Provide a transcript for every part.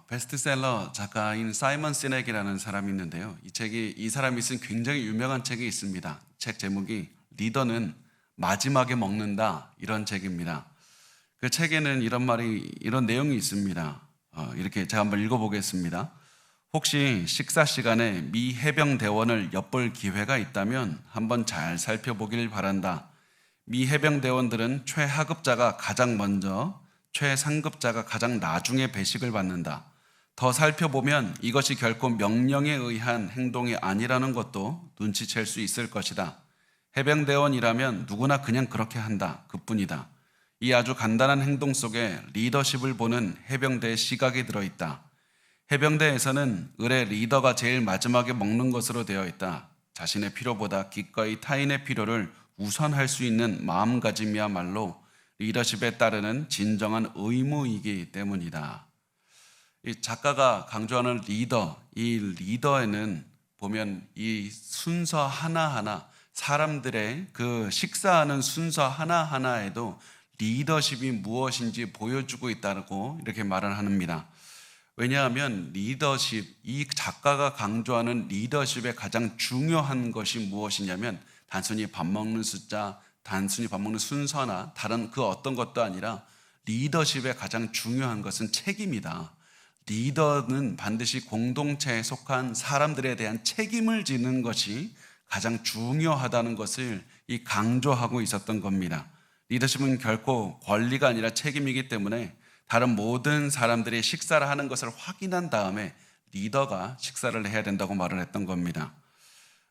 베스트셀러 작가인 사이먼 시넥이라는 사람이 있는데요. 이 사람이 쓴 굉장히 유명한 책이 있습니다. 책 제목이 리더는 마지막에 먹는다, 이런 책입니다. 그 책에는 이런 내용이 있습니다. 이렇게 제가 한번 읽어보겠습니다. 혹시 식사 시간에 미 해병 대원을 엿볼 기회가 있다면 한번 잘 살펴보길 바란다. 미 해병 대원들은 최하급자가 가장 먼저, 최상급자가 가장 나중에 배식을 받는다. 더 살펴보면 이것이 결코 명령에 의한 행동이 아니라는 것도 눈치챌 수 있을 것이다. 해병대원이라면 누구나 그냥 그렇게 한다. 그뿐이다. 이 아주 간단한 행동 속에 리더십을 보는 해병대의 시각이 들어있다. 해병대에서는 을의 리더가 제일 마지막에 먹는 것으로 되어 있다. 자신의 필요보다 기꺼이 타인의 필요를 우선할 수 있는 마음가짐이야말로 리더십에 따르는 진정한 의무이기 때문이다. 이 작가가 강조하는 리더, 이 리더에는 보면 이 순서 하나하나, 사람들의 그 식사하는 순서 하나하나에도 리더십이 무엇인지 보여주고 있다고 이렇게 말을 합니다. 왜냐하면 리더십, 이 작가가 강조하는 리더십의 가장 중요한 것이 무엇이냐면 단순히 밥 먹는 숫자, 단순히 밥 먹는 순서나 다른 그 어떤 것도 아니라 리더십의 가장 중요한 것은 책임이다. 리더는 반드시 공동체에 속한 사람들에 대한 책임을 지는 것이 가장 중요하다는 것을 강조하고 있었던 겁니다. 리더십은 결코 권리가 아니라 책임이기 때문에 다른 모든 사람들이 식사를 하는 것을 확인한 다음에 리더가 식사를 해야 된다고 말을 했던 겁니다.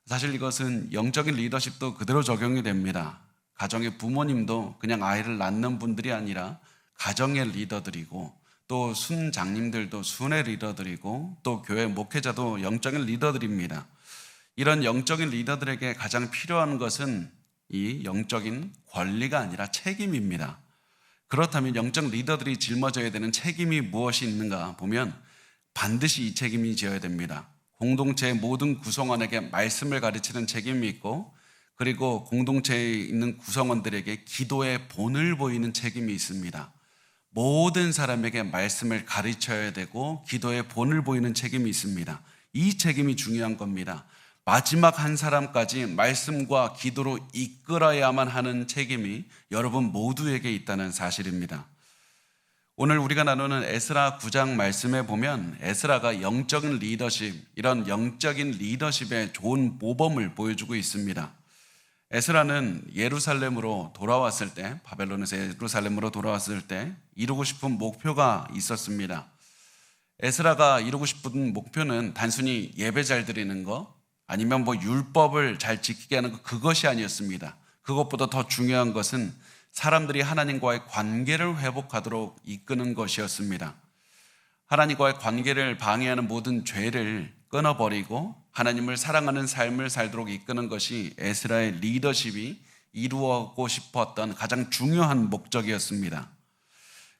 사실 이것은 영적인 리더십도 그대로 적용이 됩니다. 가정의 부모님도 그냥 아이를 낳는 분들이 아니라 가정의 리더들이고, 또 순장님들도 순의 리더들이고, 또 교회 목회자도 영적인 리더들입니다. 이런 영적인 리더들에게 가장 필요한 것은 이 영적인 권리가 아니라 책임입니다. 그렇다면 영적 리더들이 짊어져야 되는 책임이 무엇이 있는가 보면 반드시 이 책임이 지어야 됩니다. 공동체의 모든 구성원에게 말씀을 가르치는 책임이 있고, 그리고 공동체에 있는 구성원들에게 기도의 본을 보이는 책임이 있습니다. 모든 사람에게 말씀을 가르쳐야 되고 기도의 본을 보이는 책임이 있습니다. 이 책임이 중요한 겁니다. 마지막 한 사람까지 말씀과 기도로 이끌어야만 하는 책임이 여러분 모두에게 있다는 사실입니다. 오늘 우리가 나누는 에스라 9장 말씀에 보면 에스라가 영적인 리더십, 이런 영적인 리더십의 좋은 모범을 보여주고 있습니다. 에스라는 예루살렘으로 돌아왔을 때, 바벨론에서 예루살렘으로 돌아왔을 때 이루고 싶은 목표가 있었습니다. 에스라가 이루고 싶은 목표는 단순히 예배 잘 드리는 거, 아니면 율법을 잘 지키게 하는 것, 그것이 아니었습니다. 그것보다 더 중요한 것은 사람들이 하나님과의 관계를 회복하도록 이끄는 것이었습니다. 하나님과의 관계를 방해하는 모든 죄를 끊어버리고 하나님을 사랑하는 삶을 살도록 이끄는 것이 에스라의 리더십이 이루고 싶었던 가장 중요한 목적이었습니다.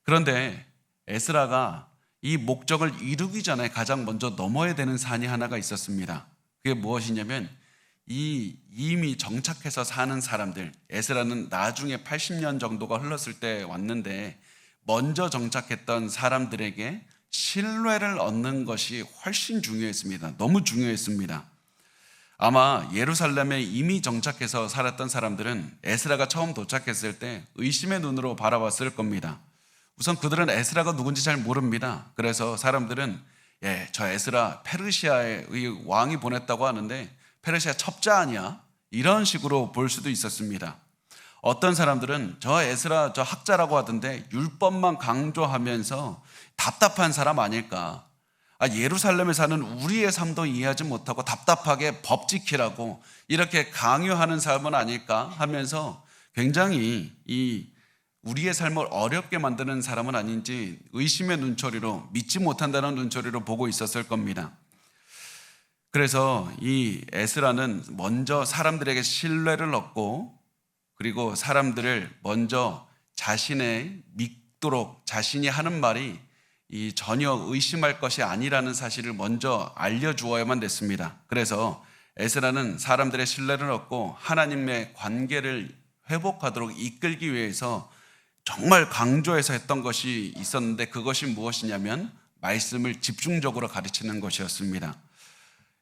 그런데 에스라가 이 목적을 이루기 전에 가장 먼저 넘어야 되는 산이 하나가 있었습니다. 그게 무엇이냐면 이미 정착해서 사는 사람들, 에스라는 나중에 80년 정도가 흘렀을 때 왔는데 먼저 정착했던 사람들에게 신뢰를 얻는 것이 훨씬 중요했습니다. 너무 중요했습니다. 아마 예루살렘에 이미 정착해서 살았던 사람들은 에스라가 처음 도착했을 때 의심의 눈으로 바라봤을 겁니다. 우선 그들은 에스라가 누군지 잘 모릅니다. 그래서 사람들은 저 에스라 페르시아의 왕이 보냈다고 하는데 페르시아 첩자 아니야? 이런 식으로 볼 수도 있었습니다. 어떤 사람들은 저 에스라 저 학자라고 하던데 율법만 강조하면서 답답한 사람 아닐까? 예루살렘에 사는 우리의 삶도 이해하지 못하고 답답하게 법 지키라고 이렇게 강요하는 사람은 아닐까 하면서 굉장히 우리의 삶을 어렵게 만드는 사람은 아닌지 의심의 눈초리로, 믿지 못한다는 눈초리로 보고 있었을 겁니다. 그래서 이 에스라는 먼저 사람들에게 신뢰를 얻고, 그리고 사람들을 먼저 자신의 믿도록, 자신이 하는 말이 전혀 의심할 것이 아니라는 사실을 먼저 알려주어야만 됐습니다. 그래서 에스라는 사람들의 신뢰를 얻고 하나님의 관계를 회복하도록 이끌기 위해서 정말 강조해서 했던 것이 있었는데, 그것이 무엇이냐면 말씀을 집중적으로 가르치는 것이었습니다.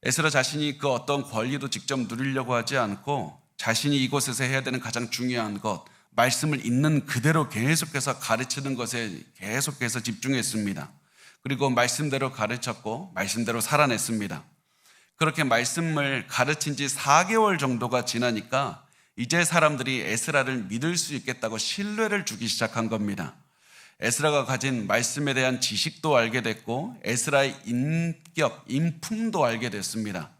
에스라 자신이 그 어떤 권리도 직접 누리려고 하지 않고 자신이 이곳에서 해야 되는 가장 중요한 것, 말씀을 있는 그대로 계속해서 가르치는 것에 계속해서 집중했습니다. 그리고 말씀대로 가르쳤고 말씀대로 살아냈습니다. 그렇게 말씀을 가르친 지 4개월 정도가 지나니까 이제 사람들이 에스라를 믿을 수 있겠다고 신뢰를 주기 시작한 겁니다. 에스라가 가진 말씀에 대한 지식도 알게 됐고 에스라의 인격, 인품도 알게 됐습니다.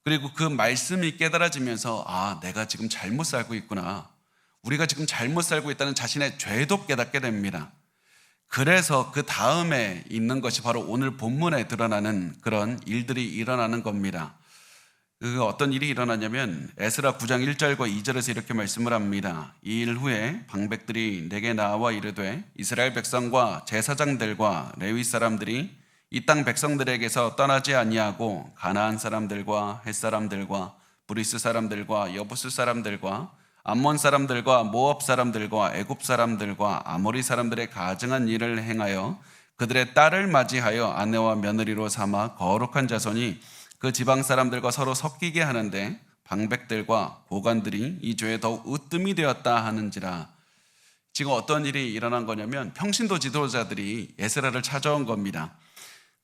그리고 그 말씀이 깨달아지면서 내가 지금 잘못 살고 있구나. 우리가 지금 잘못 살고 있다는 자신의 죄도 깨닫게 됩니다. 그래서 그 다음에 있는 것이 바로 오늘 본문에 드러나는 그런 일들이 일어나는 겁니다. 그 어떤 일이 일어나냐면 에스라 9장 1절과 2절에서 이렇게 말씀을 합니다. 이 일 후에 방백들이 내게 나와 이르되 이스라엘 백성과 제사장들과 레위 사람들이 이 땅 백성들에게서 떠나지 아니하고 가나안 사람들과 헷 사람들과 브리스 사람들과 여부스 사람들과 암몬 사람들과 모압 사람들과 애굽 사람들과 아모리 사람들의 가증한 일을 행하여 그들의 딸을 맞이하여 아내와 며느리로 삼아 거룩한 자손이 그 지방 사람들과 서로 섞이게 하는데 방백들과 고관들이 이 죄에 더욱 으뜸이 되었다 하는지라. 지금 어떤 일이 일어난 거냐면 평신도 지도자들이 에스라를 찾아온 겁니다.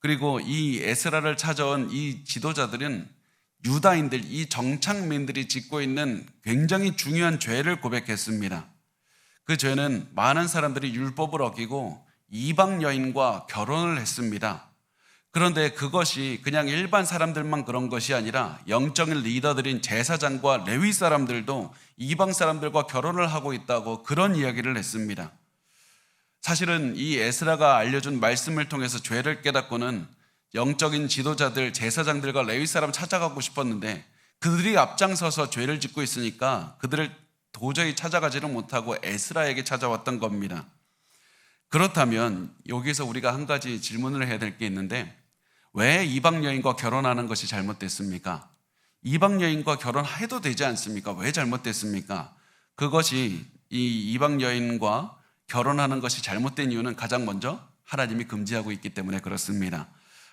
그리고 이 에스라를 찾아온 이 지도자들은 유다인들, 이 정착민들이 짓고 있는 굉장히 중요한 죄를 고백했습니다. 그 죄는 많은 사람들이 율법을 어기고 이방 여인과 결혼을 했습니다. 그런데 그것이 그냥 일반 사람들만 그런 것이 아니라 영적인 리더들인 제사장과 레위 사람들도 이방 사람들과 결혼을 하고 있다고 그런 이야기를 했습니다. 사실은 이 에스라가 알려준 말씀을 통해서 죄를 깨닫고는 영적인 지도자들, 제사장들과 레위 사람 찾아가고 싶었는데 그들이 앞장서서 죄를 짓고 있으니까 그들을 도저히 찾아가지를 못하고 에스라에게 찾아왔던 겁니다. 그렇다면 여기서 우리가 한 가지 질문을 해야 될 게 있는데 왜 이방 여인과 결혼하는 것이 잘못됐습니까? 이방 여인과 결혼해도 되지 않습니까? 왜 잘못됐습니까? 그것이 이 이방 여인과 결혼하는 것이 잘못된 이유는 가장 먼저 하나님이 금지하고 있기 때문에 그렇습니다.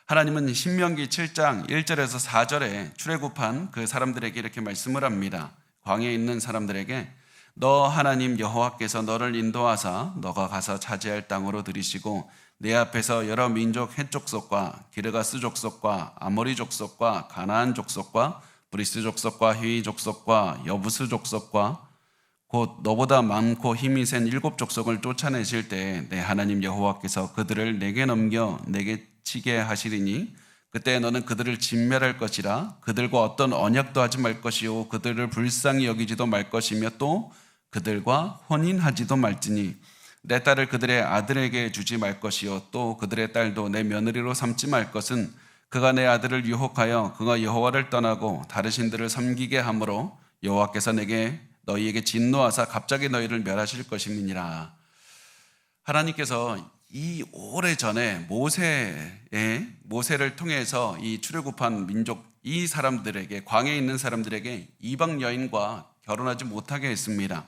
하나님은 신명기 7장 1절에서 4절에 출애굽한 그 사람들에게 이렇게 말씀을 합니다. 광야에 있는 사람들에게 너 하나님 여호와께서 너를 인도하사 너가 가서 차지할 땅으로 들이시고 내 앞에서 여러 민족 헷 족속과 기르가스 족속과 아모리 족속과 가나안 족속과 브리스 족속과 히위 족속과 여부스 족속과 곧 너보다 많고 힘이 센 7 족속을 쫓아내실 때 내 하나님 여호와께서 그들을 내게 넘겨 내게 치게 하시리니 그때 너는 그들을 진멸할 것이라. 그들과 어떤 언약도 하지 말 것이요 그들을 불쌍히 여기지도 말 것이며 또 그들과 혼인하지도 말지니 내 딸을 그들의 아들에게 주지 말 것이요 또 그들의 딸도 내 며느리로 삼지 말 것은 그가 내 아들을 유혹하여 그가 여호와를 떠나고 다른 신들을 섬기게 함으로 여호와께서 너희에게 진노하사 갑자기 너희를 멸하실 것임이니라. 하나님께서 이 오래전에 모세를 통해서 이 출애굽한 민족 이 사람들에게 광야에 있는 사람들에게 이방 여인과 결혼하지 못하게 했습니다.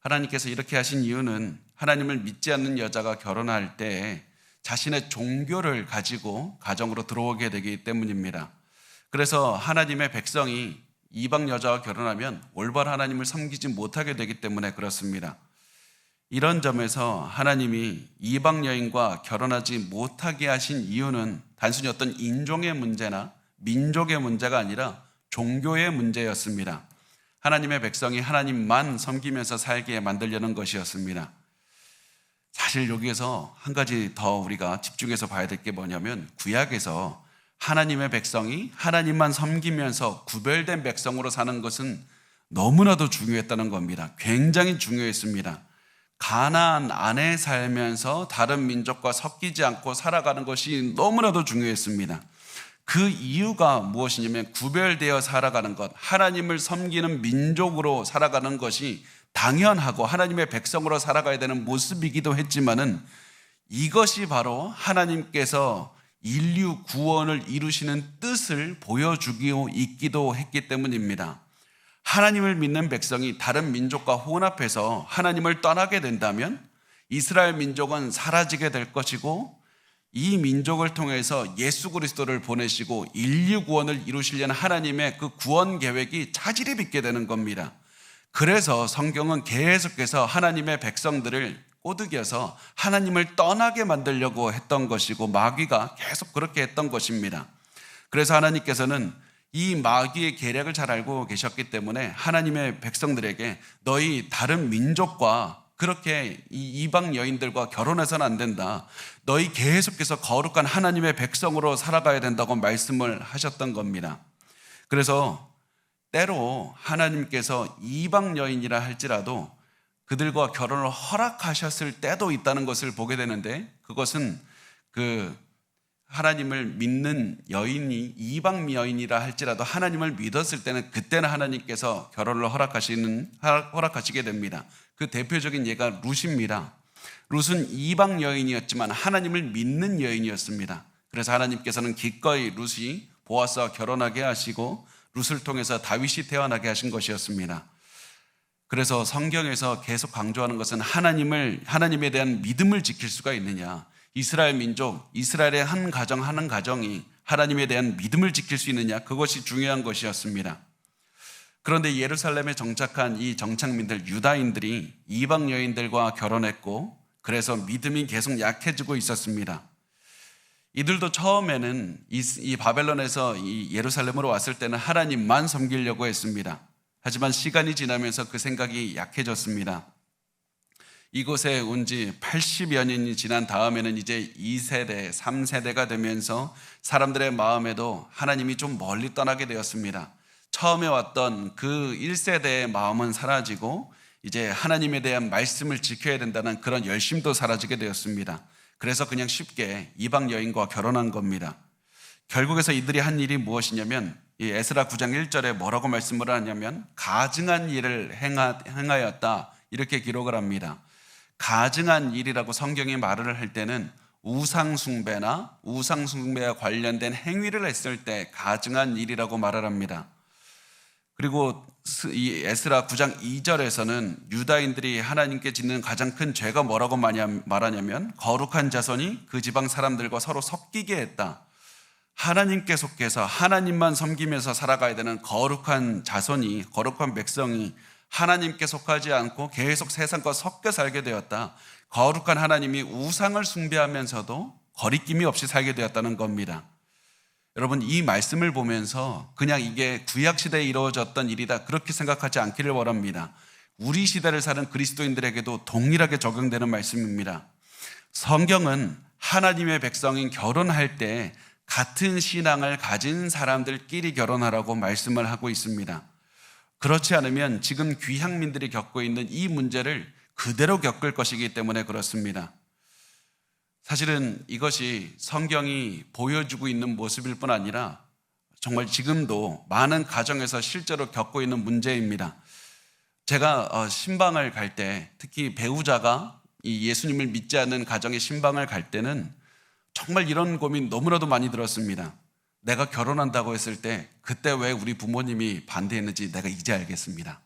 하나님께서 이렇게 하신 이유는 하나님을 믿지 않는 여자가 결혼할 때 자신의 종교를 가지고 가정으로 들어오게 되기 때문입니다. 그래서 하나님의 백성이 이방 여자와 결혼하면 올바른 하나님을 섬기지 못하게 되기 때문에 그렇습니다. 이런 점에서 하나님이 이방 여인과 결혼하지 못하게 하신 이유는 단순히 어떤 인종의 문제나 민족의 문제가 아니라 종교의 문제였습니다. 하나님의 백성이 하나님만 섬기면서 살게 만들려는 것이었습니다. 사실 여기에서 한 가지 더 우리가 집중해서 봐야 될 게 뭐냐면 구약에서 하나님의 백성이 하나님만 섬기면서 구별된 백성으로 사는 것은 너무나도 중요했다는 겁니다. 굉장히 중요했습니다. 가나안 안에 살면서 다른 민족과 섞이지 않고 살아가는 것이 너무나도 중요했습니다. 그 이유가 무엇이냐면 구별되어 살아가는 것, 하나님을 섬기는 민족으로 살아가는 것이 당연하고 하나님의 백성으로 살아가야 되는 모습이기도 했지만은 이것이 바로 하나님께서 인류 구원을 이루시는 뜻을 보여주기도 있기도 했기 때문입니다. 하나님을 믿는 백성이 다른 민족과 혼합해서 하나님을 떠나게 된다면 이스라엘 민족은 사라지게 될 것이고 이 민족을 통해서 예수 그리스도를 보내시고 인류 구원을 이루시려는 하나님의 그 구원 계획이 차질이 빚게 되는 겁니다. 그래서 성경은 계속해서 하나님의 백성들을 꼬드겨서 하나님을 떠나게 만들려고 했던 것이고 마귀가 계속 그렇게 했던 것입니다. 그래서 하나님께서는 이 마귀의 계략을 잘 알고 계셨기 때문에 하나님의 백성들에게 너희 다른 민족과 그렇게 이 이방 여인들과 결혼해서는 안 된다. 너희 계속해서 거룩한 하나님의 백성으로 살아가야 된다고 말씀을 하셨던 겁니다. 그래서 때로 하나님께서 이방 여인이라 할지라도 그들과 결혼을 허락하셨을 때도 있다는 것을 보게 되는데 그것은 그 하나님을 믿는 여인이 이방 여인이라 할지라도 하나님을 믿었을 때는 그때는 하나님께서 결혼을 허락하시게 됩니다. 그 대표적인 예가 룻입니다. 룻은 이방 여인이었지만 하나님을 믿는 여인이었습니다. 그래서 하나님께서는 기꺼이 룻이 보아스와 결혼하게 하시고 룻을 통해서 다윗이 태어나게 하신 것이었습니다. 그래서 성경에서 계속 강조하는 것은 하나님에 대한 믿음을 지킬 수가 있느냐, 이스라엘 민족, 이스라엘의 한 가정 한 가정이 하나님에 대한 믿음을 지킬 수 있느냐, 그것이 중요한 것이었습니다. 그런데 예루살렘에 정착한 이 정착민들 유다인들이 이방 여인들과 결혼했고 그래서 믿음이 계속 약해지고 있었습니다. 이들도 처음에는 이 바벨론에서 이 예루살렘으로 왔을 때는 하나님만 섬기려고 했습니다. 하지만 시간이 지나면서 그 생각이 약해졌습니다. 이곳에 온 지 80여 년이 지난 다음에는 이제 2세대, 3세대가 되면서 사람들의 마음에도 하나님이 좀 멀리 떠나게 되었습니다. 처음에 왔던 그 1세대의 마음은 사라지고 이제 하나님에 대한 말씀을 지켜야 된다는 그런 열심도 사라지게 되었습니다. 그래서 그냥 쉽게 이방 여인과 결혼한 겁니다. 결국에서 이들이 한 일이 무엇이냐면 이 에스라 9장 1절에 뭐라고 말씀을 하냐면 가증한 일을 행하였다 이렇게 기록을 합니다. 가증한 일이라고 성경이 말을 할 때는 우상숭배나 우상숭배와 관련된 행위를 했을 때 가증한 일이라고 말을 합니다. 그리고 이 에스라 9장 2절에서는 유다인들이 하나님께 짓는 가장 큰 죄가 뭐라고 말하냐면 거룩한 자손이 그 지방 사람들과 서로 섞이게 했다. 하나님께 속해서 하나님만 섬기면서 살아가야 되는 거룩한 자손이, 거룩한 백성이 하나님께 속하지 않고 계속 세상과 섞여 살게 되었다. 거룩한 하나님이 우상을 숭배하면서도 거리낌이 없이 살게 되었다는 겁니다. 여러분, 이 말씀을 보면서 그냥 이게 구약시대에 이루어졌던 일이다 그렇게 생각하지 않기를 원합니다. 우리 시대를 사는 그리스도인들에게도 동일하게 적용되는 말씀입니다. 성경은 하나님의 백성인 결혼할 때 같은 신앙을 가진 사람들끼리 결혼하라고 말씀을 하고 있습니다. 그렇지 않으면 지금 귀향민들이 겪고 있는 이 문제를 그대로 겪을 것이기 때문에 그렇습니다. 사실은 이것이 성경이 보여주고 있는 모습일 뿐 아니라 정말 지금도 많은 가정에서 실제로 겪고 있는 문제입니다. 제가 신방을 갈 때, 특히 배우자가 이 예수님을 믿지 않는 가정의 신방을 갈 때는 정말 이런 고민 너무나도 많이 들었습니다. 내가 결혼한다고 했을 때 그때 왜 우리 부모님이 반대했는지 내가 이제 알겠습니다.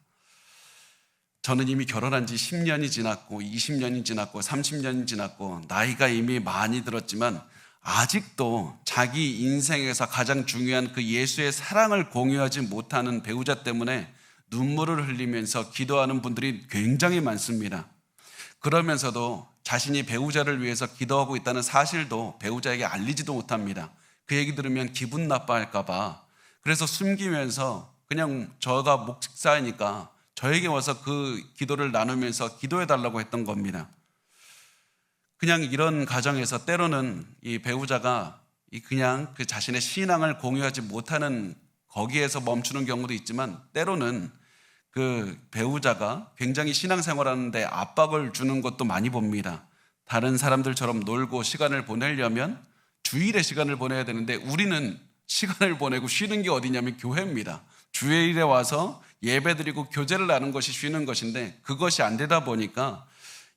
저는 이미 결혼한 지 10년이 지났고 20년이 지났고 30년이 지났고 나이가 이미 많이 들었지만 아직도 자기 인생에서 가장 중요한 그 예수의 사랑을 공유하지 못하는 배우자 때문에 눈물을 흘리면서 기도하는 분들이 굉장히 많습니다. 그러면서도 자신이 배우자를 위해서 기도하고 있다는 사실도 배우자에게 알리지도 못합니다. 그 얘기 들으면 기분 나빠할까 봐. 그래서 숨기면서 그냥 저가 목사이니까 저에게 와서 그 기도를 나누면서 기도해 달라고 했던 겁니다. 그냥 이런 가정에서 때로는 이 배우자가 그냥 그 자신의 신앙을 공유하지 못하는 거기에서 멈추는 경우도 있지만 때로는 그 배우자가 굉장히 신앙생활하는데 압박을 주는 것도 많이 봅니다. 다른 사람들처럼 놀고 시간을 보내려면 주일에 시간을 보내야 되는데 우리는 시간을 보내고 쉬는 게 어디냐면 교회입니다. 주일에 와서 예배드리고 교제를 나누는 것이 쉬는 것인데 그것이 안 되다 보니까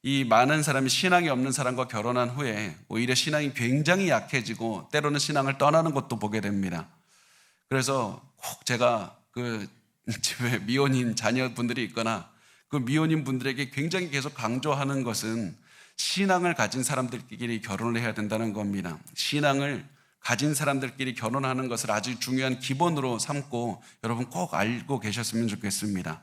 이 많은 사람이 신앙이 없는 사람과 결혼한 후에 오히려 신앙이 굉장히 약해지고 때로는 신앙을 떠나는 것도 보게 됩니다. 그래서 꼭 제가 그 집에 미혼인 자녀분들이 있거나 그 미혼인 분들에게 굉장히 계속 강조하는 것은 신앙을 가진 사람들끼리 결혼을 해야 된다는 겁니다. 신앙을 가진 사람들끼리 결혼하는 것을 아주 중요한 기본으로 삼고 여러분 꼭 알고 계셨으면 좋겠습니다.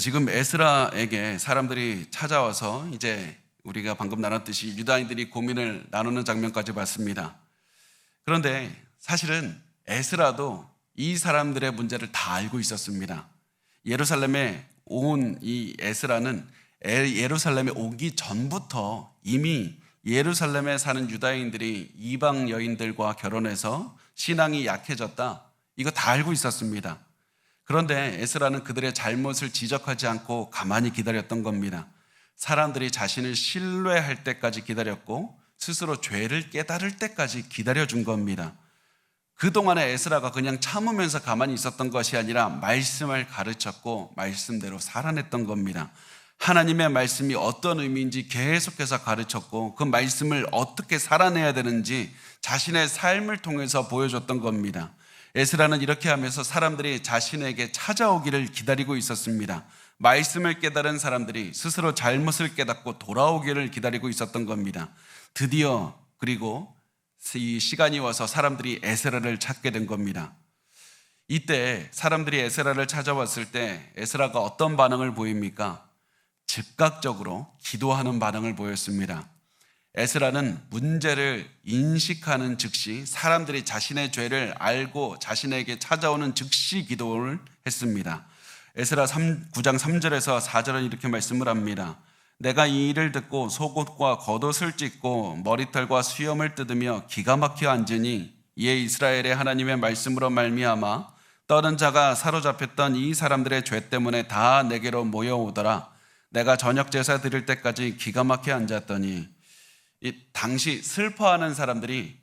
지금 에스라에게 사람들이 찾아와서 이제 우리가 방금 나눴듯이 유다인들이 고민을 나누는 장면까지 봤습니다. 그런데 사실은 에스라도 이 사람들의 문제를 다 알고 있었습니다. 예루살렘에 온 이 에스라는 예루살렘에 오기 전부터 이미 예루살렘에 사는 유다인들이 이방 여인들과 결혼해서 신앙이 약해졌다, 이거 다 알고 있었습니다. 그런데 에스라는 그들의 잘못을 지적하지 않고 가만히 기다렸던 겁니다. 사람들이 자신을 신뢰할 때까지 기다렸고 스스로 죄를 깨달을 때까지 기다려준 겁니다. 그동안에 에스라가 그냥 참으면서 가만히 있었던 것이 아니라 말씀을 가르쳤고 말씀대로 살아냈던 겁니다. 하나님의 말씀이 어떤 의미인지 계속해서 가르쳤고 그 말씀을 어떻게 살아내야 되는지 자신의 삶을 통해서 보여줬던 겁니다. 에스라는 이렇게 하면서 사람들이 자신에게 찾아오기를 기다리고 있었습니다. 말씀을 깨달은 사람들이 스스로 잘못을 깨닫고 돌아오기를 기다리고 있었던 겁니다. 드디어 그리고 이 시간이 와서 사람들이 에스라를 찾게 된 겁니다. 이때 사람들이 에스라를 찾아왔을 때 에스라가 어떤 반응을 보입니까? 즉각적으로 기도하는 반응을 보였습니다. 에스라는 문제를 인식하는 즉시 사람들이 자신의 죄를 알고 자신에게 찾아오는 즉시 기도를 했습니다. 에스라 9장 3절에서 4절은 이렇게 말씀을 합니다. 내가 이 일을 듣고 속옷과 겉옷을 찢고 머리털과 수염을 뜯으며 기가 막혀 앉으니 이에 이스라엘의 하나님의 말씀으로 말미암아 떠는 자가 사로잡혔던 이 사람들의 죄 때문에 다 내게로 모여오더라. 내가 저녁 제사 드릴 때까지 기가 막혀 앉았더니, 이 당시 슬퍼하는 사람들이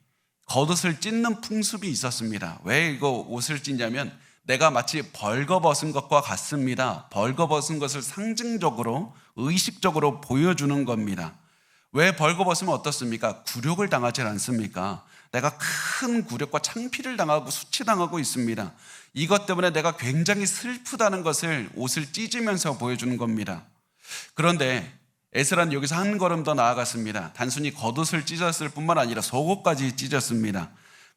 겉옷을 찢는 풍습이 있었습니다. 왜 이거 옷을 찢냐면 내가 마치 벌거벗은 것과 같습니다. 벌거벗은 것을 상징적으로 의식적으로 보여주는 겁니다. 왜 벌거벗으면 어떻습니까? 굴욕을 당하지 않습니까? 내가 큰 굴욕과 창피를 당하고 수치당하고 있습니다. 이것 때문에 내가 굉장히 슬프다는 것을 옷을 찢으면서 보여주는 겁니다. 그런데 에스라는 여기서 한 걸음 더 나아갔습니다. 단순히 겉옷을 찢었을 뿐만 아니라 속옷까지 찢었습니다.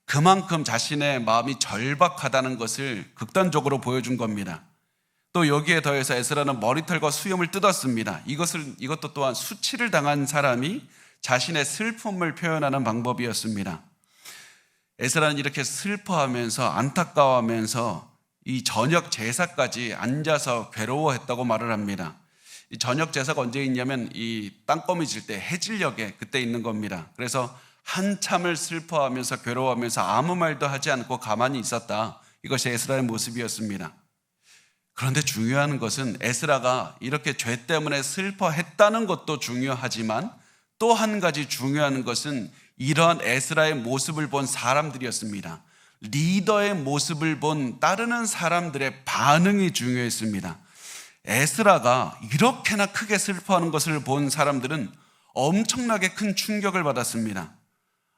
그만큼 자신의 마음이 절박하다는 것을 극단적으로 보여준 겁니다. 또 여기에 더해서 에스라는 머리털과 수염을 뜯었습니다. 이것도 또한 수치를 당한 사람이 자신의 슬픔을 표현하는 방법이었습니다. 에스라는 이렇게 슬퍼하면서 안타까워하면서 이 저녁 제사까지 앉아서 괴로워했다고 말을 합니다. 이 저녁 제사가 언제 있냐면 이 땅거미 질 때 해질녘에 그때 있는 겁니다. 그래서 한참을 슬퍼하면서 괴로워하면서 아무 말도 하지 않고 가만히 있었다. 이것이 에스라의 모습이었습니다. 그런데 중요한 것은 에스라가 이렇게 죄 때문에 슬퍼했다는 것도 중요하지만 또 한 가지 중요한 것은 이러한 에스라의 모습을 본 사람들이었습니다. 리더의 모습을 본 따르는 사람들의 반응이 중요했습니다. 에스라가 이렇게나 크게 슬퍼하는 것을 본 사람들은 엄청나게 큰 충격을 받았습니다.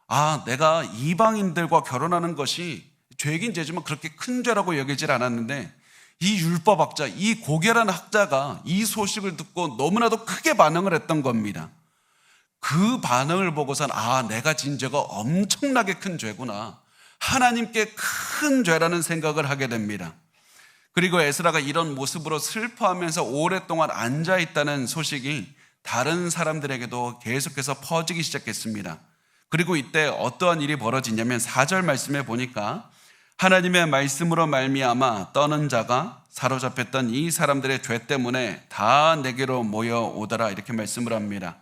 아, 내가 이방인들과 결혼하는 것이 죄긴 죄지만 그렇게 큰 죄라고 여기질 않았는데 이 율법학자, 이 고결한 학자가 이 소식을 듣고 너무나도 크게 반응을 했던 겁니다. 그 반응을 보고선 아, 내가 진 죄가 엄청나게 큰 죄구나. 하나님께 큰 죄라는 생각을 하게 됩니다. 그리고 에스라가 이런 모습으로 슬퍼하면서 오랫동안 앉아있다는 소식이 다른 사람들에게도 계속해서 퍼지기 시작했습니다. 그리고 이때 어떠한 일이 벌어지냐면 4절 말씀에 보니까 하나님의 말씀으로 말미암아 떠는 자가 사로잡혔던 이 사람들의 죄 때문에 다 내게로 모여오더라 이렇게 말씀을 합니다.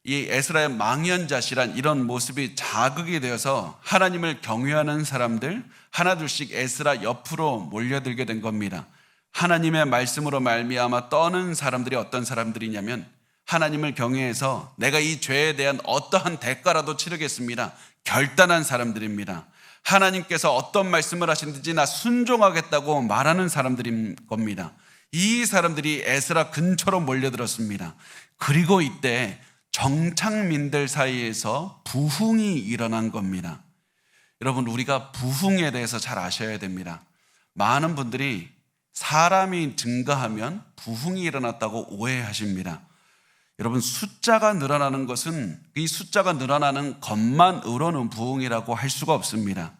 이 에스라의 망연자실한 이런 모습이 자극이 되어서 하나님을 경외하는 사람들 하나둘씩 에스라 옆으로 몰려들게 된 겁니다. 하나님의 말씀으로 말미암아 떠는 사람들이 어떤 사람들이냐면 하나님을 경외해서 내가 이 죄에 대한 어떠한 대가라도 치르겠습니다. 결단한 사람들입니다. 하나님께서 어떤 말씀을 하시든지 나 순종하겠다고 말하는 사람들인 겁니다. 이 사람들이 에스라 근처로 몰려들었습니다. 그리고 이때 정착민들 사이에서 부흥이 일어난 겁니다. 여러분, 우리가 부흥에 대해서 잘 아셔야 됩니다. 많은 분들이 사람이 증가하면 부흥이 일어났다고 오해하십니다. 여러분, 숫자가 늘어나는 것은 이 숫자가 늘어나는 것만으로는 부흥이라고 할 수가 없습니다.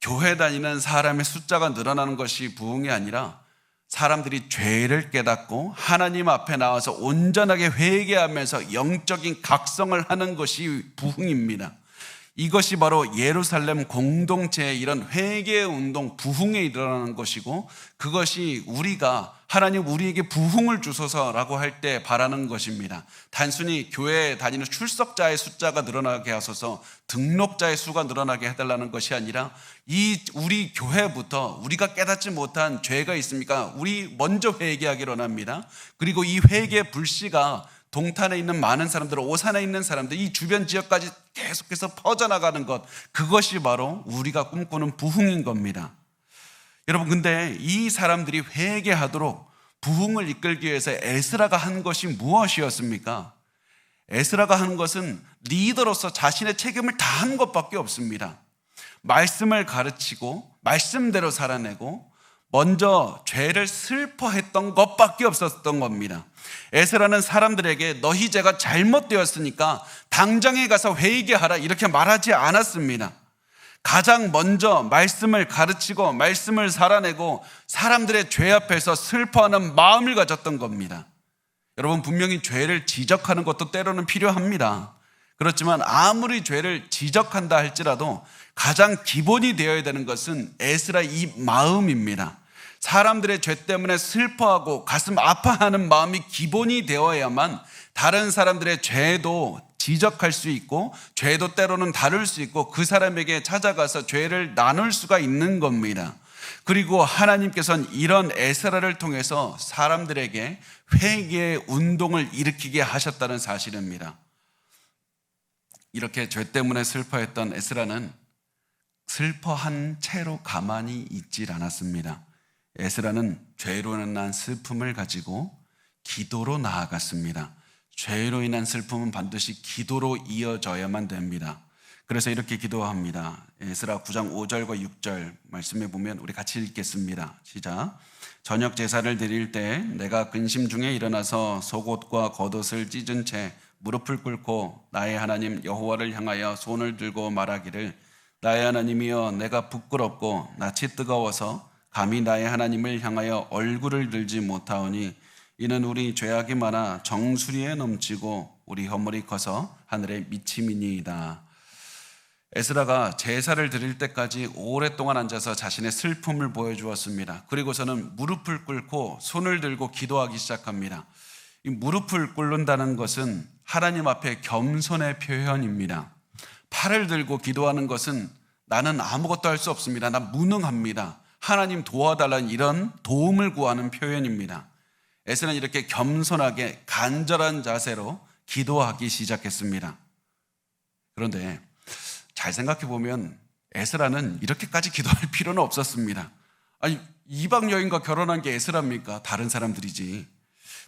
교회 다니는 사람의 숫자가 늘어나는 것이 부흥이 아니라 사람들이 죄를 깨닫고 하나님 앞에 나와서 온전하게 회개하면서 영적인 각성을 하는 것이 부흥입니다. 이것이 바로 예루살렘 공동체의 이런 회개 운동, 부흥에 일어나는 것이고, 그것이 우리가 하나님 우리에게 부흥을 주소서라고 할 때 바라는 것입니다. 단순히 교회에 다니는 출석자의 숫자가 늘어나게 하소서, 등록자의 수가 늘어나게 해달라는 것이 아니라 우리 교회부터 우리가 깨닫지 못한 죄가 있습니까? 우리 먼저 회개하기로 합니다. 그리고 이 회개 불씨가 동탄에 있는 많은 사람들, 오산에 있는 사람들, 이 주변 지역까지 계속해서 퍼져나가는 것, 그것이 바로 우리가 꿈꾸는 부흥인 겁니다. 여러분, 근데 이 사람들이 회개하도록 부흥을 이끌기 위해서 에스라가 한 것이 무엇이었습니까? 에스라가 한 것은 리더로서 자신의 책임을 다한 것밖에 없습니다. 말씀을 가르치고 말씀대로 살아내고 먼저 죄를 슬퍼했던 것밖에 없었던 겁니다. 에스라는 사람들에게 너희 죄가 잘못되었으니까 당장에 가서 회개하라 이렇게 말하지 않았습니다. 가장 먼저 말씀을 가르치고 말씀을 살아내고 사람들의 죄 앞에서 슬퍼하는 마음을 가졌던 겁니다. 여러분, 분명히 죄를 지적하는 것도 때로는 필요합니다. 그렇지만 아무리 죄를 지적한다 할지라도 가장 기본이 되어야 되는 것은 에스라 이 마음입니다. 사람들의 죄 때문에 슬퍼하고 가슴 아파하는 마음이 기본이 되어야만 다른 사람들의 죄도 지적할 수 있고 죄도 때로는 다룰 수 있고 그 사람에게 찾아가서 죄를 나눌 수가 있는 겁니다. 그리고 하나님께서는 이런 에스라를 통해서 사람들에게 회개의 운동을 일으키게 하셨다는 사실입니다. 이렇게 죄 때문에 슬퍼했던 에스라는 슬퍼한 채로 가만히 있질 않았습니다. 에스라는 죄로 인한 슬픔을 가지고 기도로 나아갔습니다. 죄로 인한 슬픔은 반드시 기도로 이어져야만 됩니다. 그래서 이렇게 기도합니다. 에스라 9장 5절과 6절 말씀해 보면 우리 같이 읽겠습니다. 시작. 저녁 제사를 드릴 때 내가 근심 중에 일어나서 속옷과 겉옷을 찢은 채 무릎을 꿇고 나의 하나님 여호와를 향하여 손을 들고 말하기를 나의 하나님이여 내가 부끄럽고 낯이 뜨거워서 감히 나의 하나님을 향하여 얼굴을 들지 못하오니 이는 우리 죄악이 많아 정수리에 넘치고 우리 허물이 커서 하늘에 미침이니이다. 에스라가 제사를 드릴 때까지 오랫동안 앉아서 자신의 슬픔을 보여주었습니다. 그리고서는 무릎을 꿇고 손을 들고 기도하기 시작합니다. 이 무릎을 꿇는다는 것은 하나님 앞에 겸손의 표현입니다. 팔을 들고 기도하는 것은 나는 아무것도 할 수 없습니다. 난 무능합니다. 하나님 도와달라는 이런 도움을 구하는 표현입니다. 에스라는 이렇게 겸손하게 간절한 자세로 기도하기 시작했습니다. 그런데 잘 생각해 보면 에스라는 이렇게까지 기도할 필요는 없었습니다. 아니, 이방 여인과 결혼한 게 에스라입니까? 다른 사람들이지.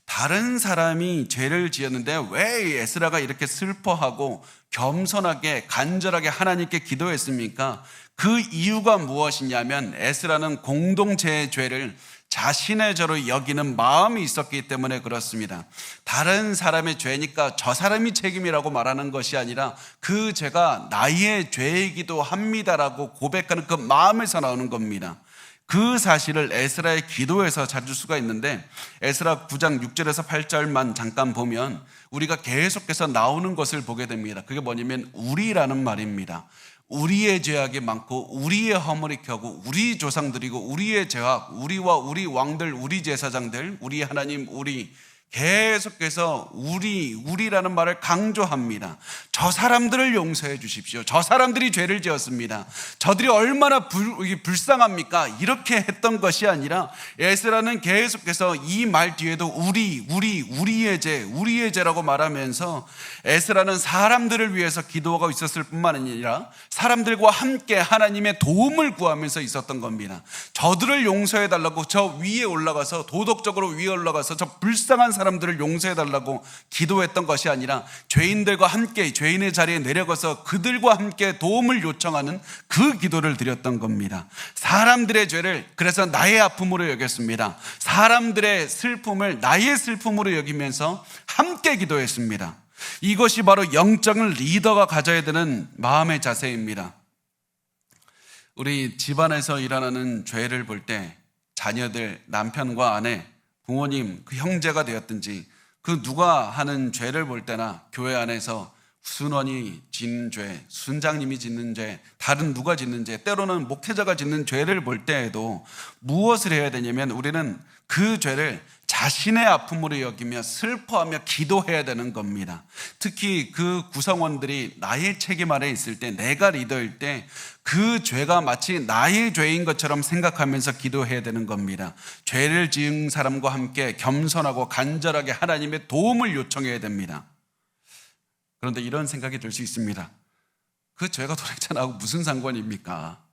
다른 사람이 죄를 지었는데 왜 에스라가 이렇게 슬퍼하고 겸손하게 간절하게 하나님께 기도했습니까? 그 이유가 무엇이냐면 에스라는 공동체의 죄를 자신의 죄로 여기는 마음이 있었기 때문에 그렇습니다. 다른 사람의 죄니까 저 사람이 책임이라고 말하는 것이 아니라 그 죄가 나의 죄이기도 합니다라고 고백하는 그 마음에서 나오는 겁니다. 그 사실을 에스라의 기도에서 찾을 수가 있는데 에스라 9장 6절에서 8절만 잠깐 보면 우리가 계속해서 나오는 것을 보게 됩니다. 그게 뭐냐면 우리라는 말입니다. 우리의 죄악이 많고 우리의 허물이 켜고 우리 조상들이고 우리의 죄악, 우리와 우리 왕들, 우리 제사장들, 우리 하나님, 우리 계속해서 우리라는 말을 강조합니다. 저 사람들을 용서해 주십시오. 저 사람들이 죄를 지었습니다. 저들이 얼마나 불쌍합니까? 이렇게 했던 것이 아니라 에스라는 계속해서 이 말 뒤에도 우리의 죄라고 말하면서 에스라는 사람들을 위해서 기도하고 있었을 뿐만 아니라 사람들과 함께 하나님의 도움을 구하면서 있었던 겁니다. 저들을 용서해 달라고 저 위에 올라가서 도덕적으로 위에 올라가서 저 불쌍한 사람들을 용서해달라고 기도했던 것이 아니라 죄인들과 함께 죄인의 자리에 내려가서 그들과 함께 도움을 요청하는 그 기도를 드렸던 겁니다. 사람들의 죄를 그래서 나의 아픔으로 여겼습니다. 사람들의 슬픔을 나의 슬픔으로 여기면서 함께 기도했습니다. 이것이 바로 영적인 리더가 가져야 되는 마음의 자세입니다. 우리 집안에서 일어나는 죄를 볼 때 자녀들, 남편과 아내, 부모님, 그 형제가 되었든지 그 누가 하는 죄를 볼 때나 교회 안에서 순원이 짓는 죄, 순장님이 짓는 죄, 다른 누가 짓는 죄, 때로는 목회자가 짓는 죄를 볼 때에도 무엇을 해야 되냐면 우리는 그 죄를 자신의 아픔으로 여기며 슬퍼하며 기도해야 되는 겁니다. 특히 그 구성원들이 나의 책임 아래 있을 때, 내가 리더일 때 그 죄가 마치 나의 죄인 것처럼 생각하면서 기도해야 되는 겁니다. 죄를 지은 사람과 함께 겸손하고 간절하게 하나님의 도움을 요청해야 됩니다. 그런데 이런 생각이 들 수 있습니다. 그 죄가 도대체 나하고 무슨 상관입니까?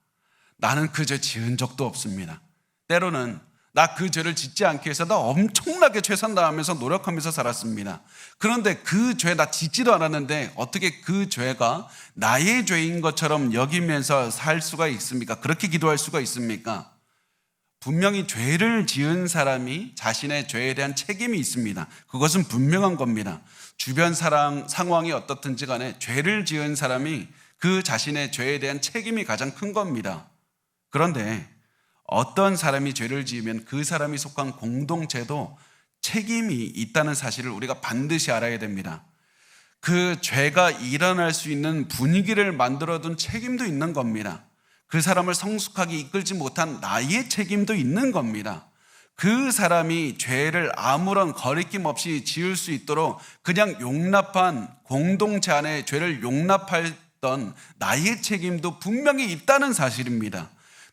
나는 그 죄 지은 적도 없습니다. 때로는 나 그 죄를 짓지 않기 위해서 나 엄청나게 최선 다하면서 노력하면서 살았습니다. 그런데 그 죄 나 짓지도 않았는데 어떻게 그 죄가 나의 죄인 것처럼 여기면서 살 수가 있습니까? 그렇게 기도할 수가 있습니까? 분명히 죄를 지은 사람이 자신의 죄에 대한 책임이 있습니다. 그것은 분명한 겁니다. 주변 상황이 어떻든지 간에 죄를 지은 사람이 그 자신의 죄에 대한 책임이 가장 큰 겁니다. 그런데 어떤 사람이 죄를 지으면 그 사람이 속한 공동체도 책임이 있다는 사실을 우리가 반드시 알아야 됩니다. 그 죄가 일어날 수 있는 분위기를 만들어둔 책임도 있는 겁니다. 그 사람을 성숙하게 이끌지 못한 나의 책임도 있는 겁니다. 그 사람이 죄를 아무런 거리낌 없이 지을 수 있도록 그냥 용납한 공동체 안에 죄를 용납했던 나의 책임도 분명히 있다는 사실입니다.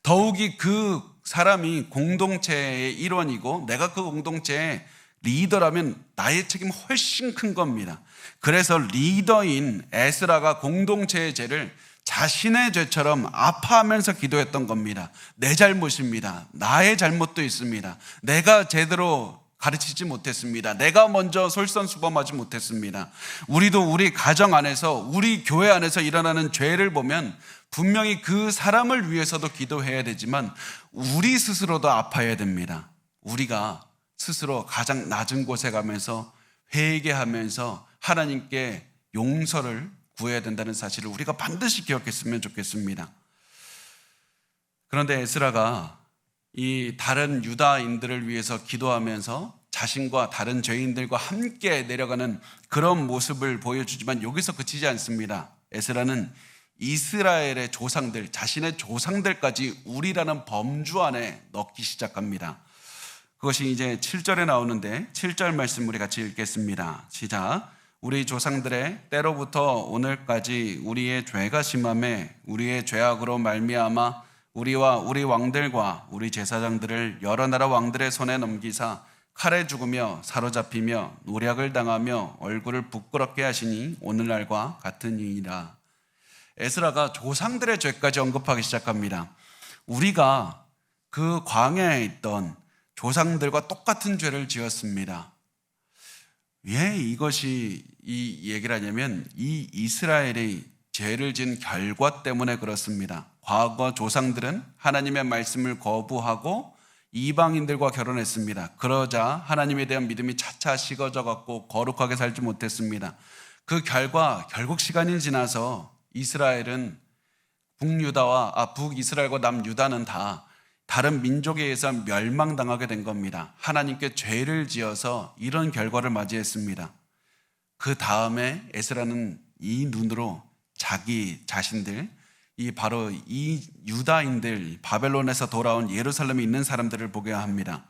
더욱이 그 사람이 공동체의 일원이고 내가 그 공동체의 리더라면 나의 책임은 훨씬 큰 겁니다. 그래서 리더인 에스라가 공동체의 죄를 자신의 죄처럼 아파하면서 기도했던 겁니다. 내 잘못입니다. 나의 잘못도 있습니다. 내가 제대로 가르치지 못했습니다. 내가 먼저 솔선수범하지 못했습니다. 우리도 우리 가정 안에서 우리 교회 안에서 일어나는 죄를 보면 분명히 그 사람을 위해서도 기도해야 되지만 우리 스스로도 아파야 됩니다. 우리가 스스로 가장 낮은 곳에 가면서 회개하면서 하나님께 용서를 구해야 된다는 사실을 우리가 반드시 기억했으면 좋겠습니다. 그런데 에스라가 이 다른 유다인들을 위해서 기도하면서 자신과 다른 죄인들과 함께 내려가는 그런 모습을 보여주지만 여기서 그치지 않습니다. 에스라는 이스라엘의 조상들, 자신의 조상들까지 우리라는 범주 안에 넣기 시작합니다. 그것이 이제 7절에 나오는데 7절 말씀 우리 같이 읽겠습니다. 시작. 우리 조상들의 때로부터 오늘까지 우리의 죄가 심함에 우리의 죄악으로 말미암아 우리와 우리 왕들과 우리 제사장들을 여러 나라 왕들의 손에 넘기사 칼에 죽으며 사로잡히며 노략을 당하며 얼굴을 부끄럽게 하시니 오늘날과 같으니이다. 에스라가 조상들의 죄까지 언급하기 시작합니다. 우리가 그 광야에 있던 조상들과 똑같은 죄를 지었습니다. 왜 이것이 이 얘기를 하냐면 이 이스라엘의 죄를 지은 결과 때문에 그렇습니다. 과거 조상들은 하나님의 말씀을 거부하고 이방인들과 결혼했습니다. 그러자 하나님에 대한 믿음이 차차 식어져 갖고 거룩하게 살지 못했습니다. 그 결과 결국 시간이 지나서 이스라엘은 북이스라엘과 남유다는 다 다른 민족에 의해서 멸망당하게 된 겁니다. 하나님께 죄를 지어서 이런 결과를 맞이했습니다. 그 다음에 에스라는 이 눈으로 자기 자신들, 바로 이 유다인들, 바벨론에서 돌아온 예루살렘에 있는 사람들을 보게 합니다.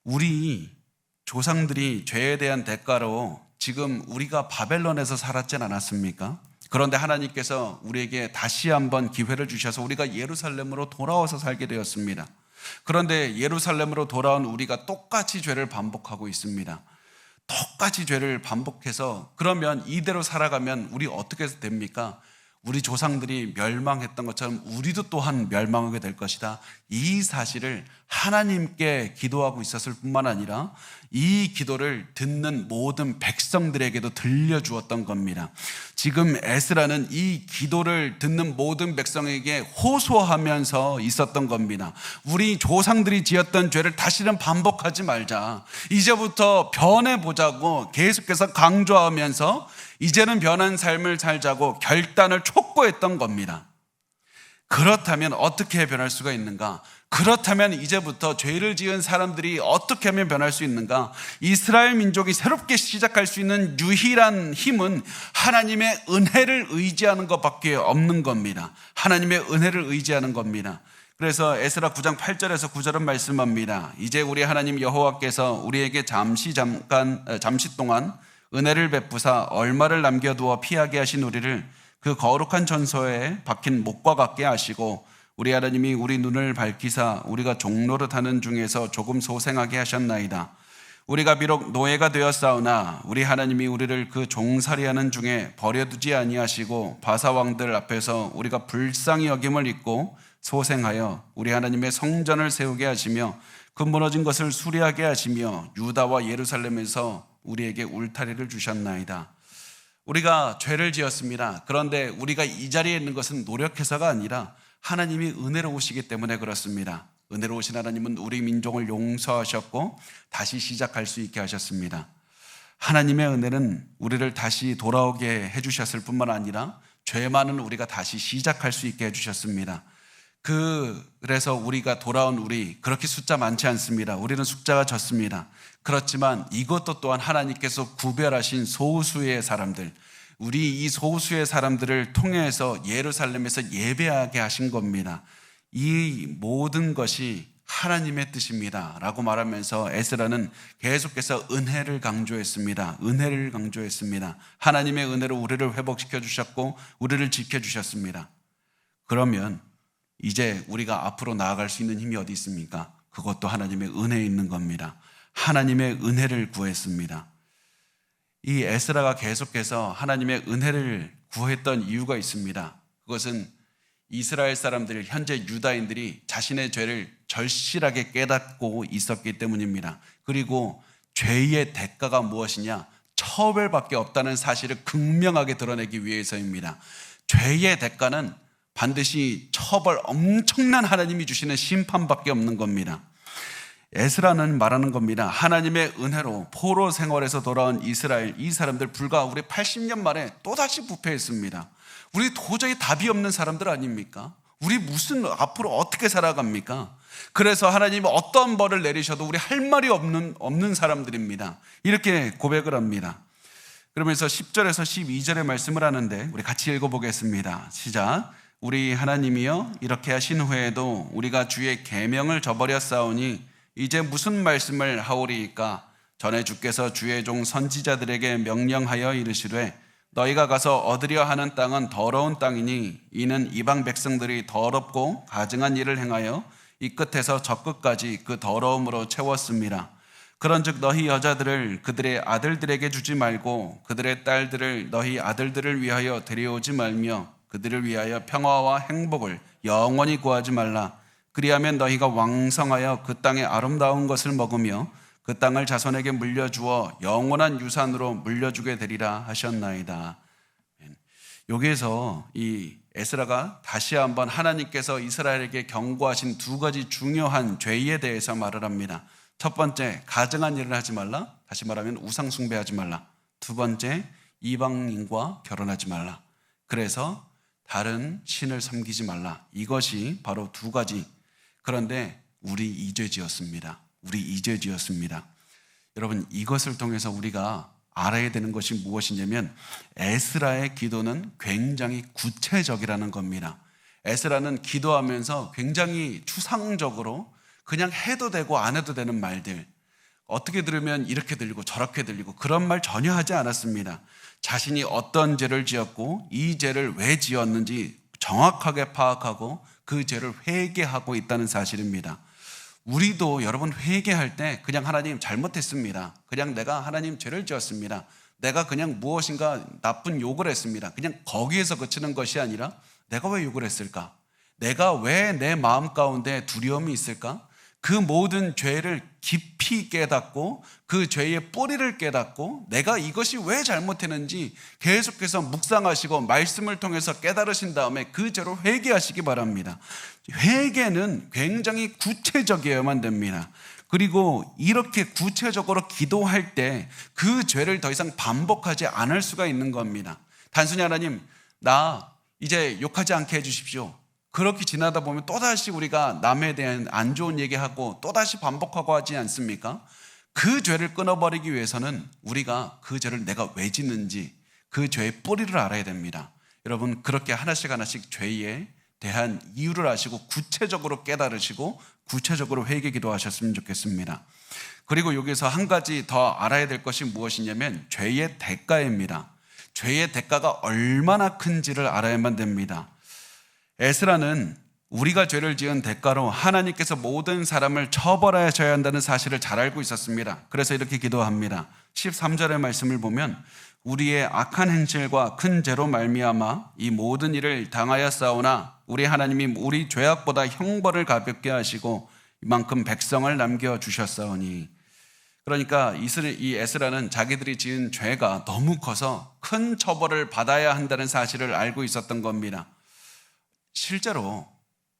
우리 조상들이 죄에 대한 대가로 지금 우리가 바벨론에서 살았지 않았습니까? 그런데 하나님께서 우리에게 다시 한번 기회를 주셔서 우리가 예루살렘으로 돌아와서 살게 되었습니다. 그런데 예루살렘으로 돌아온 우리가 똑같이 죄를 반복하고 있습니다. 똑같이 죄를 반복해서 그러면 이대로 살아가면 우리 어떻게 됩니까? 우리 조상들이 멸망했던 것처럼 우리도 또한 멸망하게 될 것이다. 이 사실을 하나님께 기도하고 있었을 뿐만 아니라 이 기도를 듣는 모든 백성들에게도 들려주었던 겁니다. 지금 에스라는 이 기도를 듣는 모든 백성에게 호소하면서 있었던 겁니다. 우리 조상들이 지었던 죄를 다시는 반복하지 말자. 이제부터 변해보자고 계속해서 강조하면서 이제는 변한 삶을 살자고 결단을 촉구했던 겁니다. 그렇다면 어떻게 변할 수가 있는가? 그렇다면 이제부터 죄를 지은 사람들이 어떻게 하면 변할 수 있는가? 이스라엘 민족이 새롭게 시작할 수 있는 유일한 힘은 하나님의 은혜를 의지하는 것밖에 없는 겁니다. 하나님의 은혜를 의지하는 겁니다. 그래서 에스라 9장 8절에서 9절은 말씀합니다. 이제 우리 하나님 여호와께서 우리에게 잠시 동안 은혜를 베푸사 얼마를 남겨두어 피하게 하신 우리를 그 거룩한 전소에 박힌 목과 같게 하시고 우리 하나님이 우리 눈을 밝히사 우리가 종노릇하는 중에서 조금 소생하게 하셨나이다. 우리가 비록 노예가 되었사오나 우리 하나님이 우리를 그 종살이하는 중에 버려두지 아니하시고 바사왕들 앞에서 우리가 불쌍히 여김을 입고 소생하여 우리 하나님의 성전을 세우게 하시며 그 무너진 것을 수리하게 하시며 유다와 예루살렘에서 우리에게 울타리를 주셨나이다. 우리가 죄를 지었습니다. 그런데 우리가 이 자리에 있는 것은 노력해서가 아니라 하나님이 은혜로우시기 때문에 그렇습니다. 은혜로우신 하나님은 우리 민족을 용서하셨고 다시 시작할 수 있게 하셨습니다. 하나님의 은혜는 우리를 다시 돌아오게 해주셨을 뿐만 아니라 죄 많은 우리가 다시 시작할 수 있게 해주셨습니다. 그래서 우리가 돌아온 우리 그렇게 숫자 많지 않습니다. 우리는 숫자가 적습니다. 그렇지만 이것도 또한 하나님께서 구별하신 소수의 사람들, 우리 이 소수의 사람들을 통해서 예루살렘에서 예배하게 하신 겁니다. 이 모든 것이 하나님의 뜻입니다 라고 말하면서 에스라는 계속해서 은혜를 강조했습니다. 은혜를 강조했습니다. 하나님의 은혜로 우리를 회복시켜 주셨고 우리를 지켜주셨습니다. 그러면 이제 우리가 앞으로 나아갈 수 있는 힘이 어디 있습니까? 그것도 하나님의 은혜에 있는 겁니다. 하나님의 은혜를 구했습니다. 이 에스라가 계속해서 하나님의 은혜를 구했던 이유가 있습니다. 그것은 이스라엘 사람들, 현재 유다인들이 자신의 죄를 절실하게 깨닫고 있었기 때문입니다. 그리고 죄의 대가가 무엇이냐? 처벌밖에 없다는 사실을 극명하게 드러내기 위해서입니다. 죄의 대가는 반드시 처벌, 엄청난 하나님이 주시는 심판밖에 없는 겁니다. 에스라는 말하는 겁니다. 하나님의 은혜로 포로 생활에서 돌아온 이스라엘, 이 사람들 불과 우리 80년 만에 또다시 부패했습니다. 우리 도저히 답이 없는 사람들 아닙니까? 우리 무슨 앞으로 어떻게 살아갑니까? 그래서 하나님이 어떤 벌을 내리셔도 우리 할 말이 없는 사람들입니다. 이렇게 고백을 합니다. 그러면서 10절에서 12절의 말씀을 하는데 우리 같이 읽어보겠습니다. 시작. 우리 하나님이여 이렇게 하신 후에도 우리가 주의 계명을 저버렸사오니 이제 무슨 말씀을 하오리이까? 전에 주께서 주의 종 선지자들에게 명령하여 이르시되 너희가 가서 얻으려 하는 땅은 더러운 땅이니 이는 이방 백성들이 더럽고 가증한 일을 행하여 이 끝에서 저 끝까지 그 더러움으로 채웠습니다. 그런즉 너희 여자들을 그들의 아들들에게 주지 말고 그들의 딸들을 너희 아들들을 위하여 데려오지 말며 그들을 위하여 평화와 행복을 영원히 구하지 말라. 그리하면 너희가 왕성하여 그 땅의 아름다운 것을 먹으며 그 땅을 자손에게 물려주어 영원한 유산으로 물려주게 되리라 하셨나이다. 여기에서 이 에스라가 다시 한번 하나님께서 이스라엘에게 경고하신 두 가지 중요한 죄에 대해서 말을 합니다. 첫 번째, 가증한 일을 하지 말라. 다시 말하면 우상 숭배하지 말라. 두 번째, 이방인과 결혼하지 말라. 그래서 다른 신을 섬기지 말라. 이것이 바로 두 가지. 그런데 우리 이죄 지었습니다. 우리 이죄 지었습니다. 여러분, 이것을 통해서 우리가 알아야 되는 것이 무엇이냐면 에스라의 기도는 굉장히 구체적이라는 겁니다. 에스라는 기도하면서 굉장히 추상적으로 그냥 해도 되고 안 해도 되는 말들, 어떻게 들으면 이렇게 들리고 저렇게 들리고 그런 말 전혀 하지 않았습니다. 자신이 어떤 죄를 지었고 이 죄를 왜 지었는지 정확하게 파악하고 그 죄를 회개하고 있다는 사실입니다. 우리도 여러분 회개할 때 그냥 하나님 잘못했습니다. 그냥 내가 하나님 죄를 지었습니다. 내가 그냥 무엇인가 나쁜 욕을 했습니다. 그냥 거기에서 그치는 것이 아니라 내가 왜 욕을 했을까? 내가 왜 내 마음 가운데 두려움이 있을까? 그 모든 죄를 깊이 깨닫고 그 죄의 뿌리를 깨닫고 내가 이것이 왜 잘못했는지 계속해서 묵상하시고 말씀을 통해서 깨달으신 다음에 그 죄로 회개하시기 바랍니다. 회개는 굉장히 구체적이어야만 됩니다. 그리고 이렇게 구체적으로 기도할 때 그 죄를 더 이상 반복하지 않을 수가 있는 겁니다. 단순히 하나님, 나 이제 욕하지 않게 해주십시오. 그렇게 지나다 보면 또다시 우리가 남에 대한 안 좋은 얘기하고 또다시 반복하고 하지 않습니까? 그 죄를 끊어버리기 위해서는 우리가 그 죄를 내가 왜 짓는지 그 죄의 뿌리를 알아야 됩니다. 여러분, 그렇게 하나씩 하나씩 죄에 대한 이유를 아시고 구체적으로 깨달으시고 구체적으로 회개 기도하셨으면 좋겠습니다. 그리고 여기서 한 가지 더 알아야 될 것이 무엇이냐면 죄의 대가입니다. 죄의 대가가 얼마나 큰지를 알아야만 됩니다. 에스라는 우리가 죄를 지은 대가로 하나님께서 모든 사람을 처벌하셔야 한다는 사실을 잘 알고 있었습니다. 그래서 이렇게 기도합니다. 13절의 말씀을 보면 우리의 악한 행실과 큰 죄로 말미암아 이 모든 일을 당하였사오나 우리 하나님이 우리 죄악보다 형벌을 가볍게 하시고 이만큼 백성을 남겨주셨사오니. 그러니까 이 에스라는 자기들이 지은 죄가 너무 커서 큰 처벌을 받아야 한다는 사실을 알고 있었던 겁니다. 실제로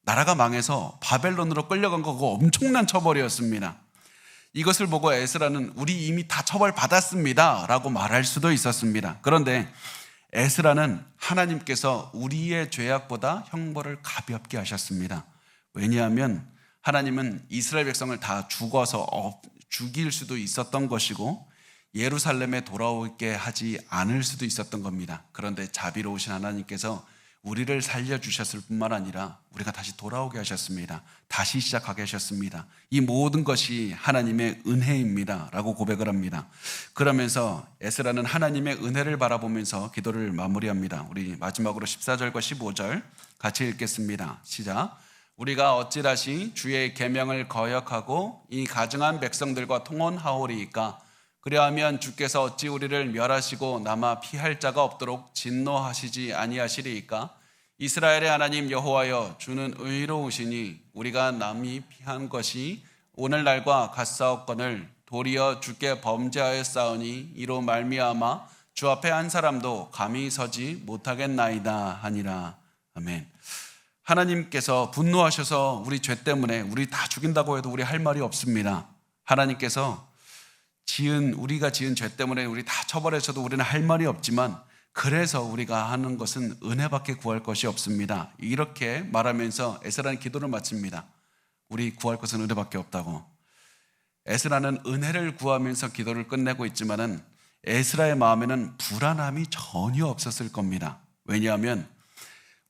나라가 망해서 바벨론으로 끌려간 거 그거 엄청난 처벌이었습니다. 이것을 보고 에스라는 우리 이미 다 처벌받았습니다 라고 말할 수도 있었습니다. 그런데 에스라는 하나님께서 우리의 죄악보다 형벌을 가볍게 하셨습니다. 왜냐하면 하나님은 이스라엘 백성을 다 죽일 수도 있었던 것이고 예루살렘에 돌아오게 하지 않을 수도 있었던 겁니다. 그런데 자비로우신 하나님께서 우리를 살려주셨을 뿐만 아니라 우리가 다시 돌아오게 하셨습니다. 다시 시작하게 하셨습니다. 이 모든 것이 하나님의 은혜입니다 라고 고백을 합니다. 그러면서 에스라는 하나님의 은혜를 바라보면서 기도를 마무리합니다. 우리 마지막으로 14절과 15절 같이 읽겠습니다. 시작. 우리가 어찌다시 주의 계명을 거역하고 이 가증한 백성들과 통혼하오리이까? 그리하면 주께서 어찌 우리를 멸하시고 남아 피할 자가 없도록 진노하시지 아니하시리이까? 이스라엘의 하나님 여호와여, 주는 의로우시니 우리가 남이 피한 것이 오늘날과 같사옵거늘 도리어 주께 범죄하였사오니 이로 말미암아 주 앞에 한 사람도 감히 서지 못하겠나이다 하니라. 아멘. 하나님께서 분노하셔서 우리 죄 때문에 우리 다 죽인다고 해도 우리 할 말이 없습니다. 하나님께서 우리가 지은 죄 때문에 우리 다 처벌해서도 우리는 할 말이 없지만 그래서 우리가 하는 것은 은혜밖에 구할 것이 없습니다. 이렇게 말하면서 에스라는 기도를 마칩니다. 우리 구할 것은 은혜밖에 없다고. 에스라는 은혜를 구하면서 기도를 끝내고 있지만은 에스라의 마음에는 불안함이 전혀 없었을 겁니다. 왜냐하면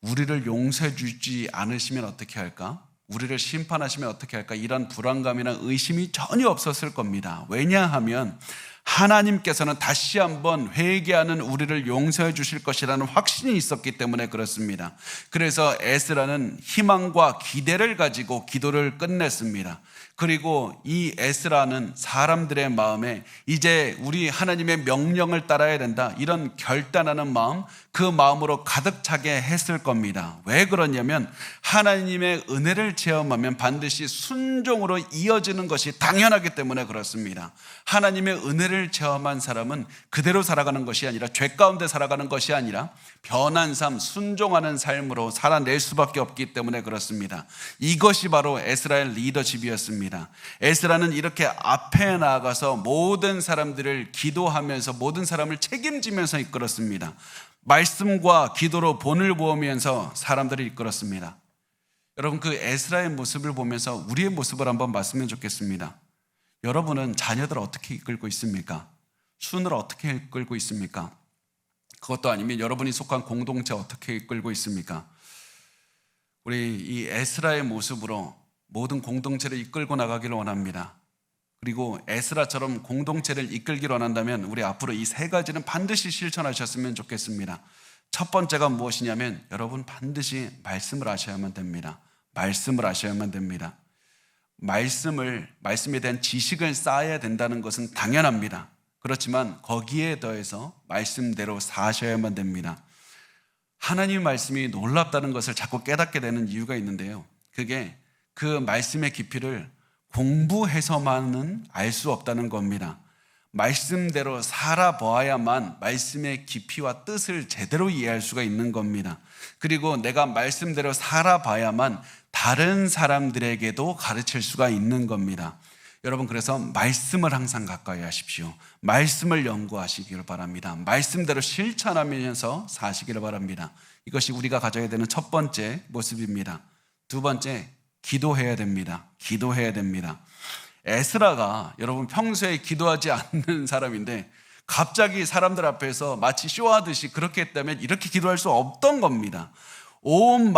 우리를 용서해 주지 않으시면 어떻게 할까? 우리를 심판하시면 어떻게 할까? 이런 불안감이나 의심이 전혀 없었을 겁니다. 왜냐하면 하나님께서는 다시 한번 회개하는 우리를 용서해 주실 것이라는 확신이 있었기 때문에 그렇습니다. 그래서 에스라는 희망과 기대를 가지고 기도를 끝냈습니다. 그리고 이 에스라는 사람들의 마음에 이제 우리 하나님의 명령을 따라야 된다, 이런 결단하는 마음, 그 마음으로 가득 차게 했을 겁니다. 왜 그러냐면 하나님의 은혜를 체험하면 반드시 순종으로 이어지는 것이 당연하기 때문에 그렇습니다. 하나님의 은혜를 체험한 사람은 그대로 살아가는 것이 아니라 죄 가운데 살아가는 것이 아니라 변한 삶, 순종하는 삶으로 살아낼 수밖에 없기 때문에 그렇습니다. 이것이 바로 에스라의 리더십이었습니다. 에스라는 이렇게 앞에 나아가서 모든 사람들을 기도하면서 모든 사람을 책임지면서 이끌었습니다. 말씀과 기도로 본을 보면서 사람들을 이끌었습니다. 여러분, 그 에스라의 모습을 보면서 우리의 모습을 한번 봤으면 좋겠습니다. 여러분은 자녀들을 어떻게 이끌고 있습니까? 순을 어떻게 이끌고 있습니까? 그것도 아니면 여러분이 속한 공동체 어떻게 이끌고 있습니까? 우리 이 에스라의 모습으로 모든 공동체를 이끌고 나가기를 원합니다. 그리고 에스라처럼 공동체를 이끌기를 원한다면 우리 앞으로 이 세 가지는 반드시 실천하셨으면 좋겠습니다. 첫 번째가 무엇이냐면 여러분 반드시 말씀을 아셔야만 됩니다. 말씀을 아셔야만 됩니다. 말씀에 대한 지식을 쌓아야 된다는 것은 당연합니다. 그렇지만 거기에 더해서 말씀대로 사셔야만 됩니다. 하나님 말씀이 놀랍다는 것을 자꾸 깨닫게 되는 이유가 있는데요. 그게 그 말씀의 깊이를 공부해서만은 알 수 없다는 겁니다. 말씀대로 살아보아야만 말씀의 깊이와 뜻을 제대로 이해할 수가 있는 겁니다. 그리고 내가 말씀대로 살아봐야만 다른 사람들에게도 가르칠 수가 있는 겁니다. 여러분, 그래서 말씀을 항상 가까이 하십시오. 말씀을 연구하시기를 바랍니다. 말씀대로 실천하면서 사시기를 바랍니다. 이것이 우리가 가져야 되는 첫 번째 모습입니다. 두 번째, 기도해야 됩니다. 기도해야 됩니다. 에스라가 여러분 평소에 기도하지 않는 사람인데 갑자기 사람들 앞에서 마치 쇼하듯이 그렇게 했다면 이렇게 기도할 수 없던 겁니다. 온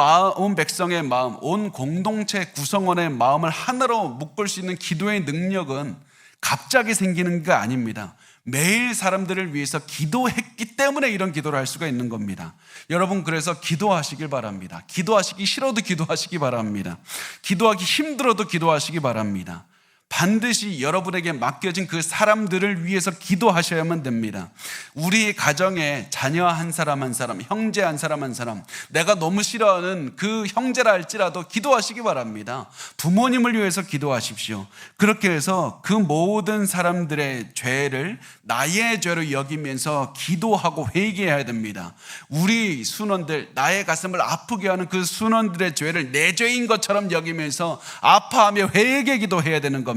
백성의 마음, 온 공동체 구성원의 마음을 하나로 묶을 수 있는 기도의 능력은 갑자기 생기는 게 아닙니다. 매일 사람들을 위해서 기도했기 때문에 이런 기도를 할 수가 있는 겁니다. 여러분, 그래서 기도하시길 바랍니다. 기도하시기 싫어도 기도하시기 바랍니다. 기도하기 힘들어도 기도하시기 바랍니다. 반드시 여러분에게 맡겨진 그 사람들을 위해서 기도하셔야만 됩니다. 우리 가정에 자녀 한 사람 한 사람, 형제 한 사람 한 사람, 내가 너무 싫어하는 그 형제라 할지라도 기도하시기 바랍니다. 부모님을 위해서 기도하십시오. 그렇게 해서 그 모든 사람들의 죄를 나의 죄로 여기면서 기도하고 회개해야 됩니다. 우리 순원들, 나의 가슴을 아프게 하는 그 순원들의 죄를 내 죄인 것처럼 여기면서 아파하며 회개 기도해야 되는 겁니다.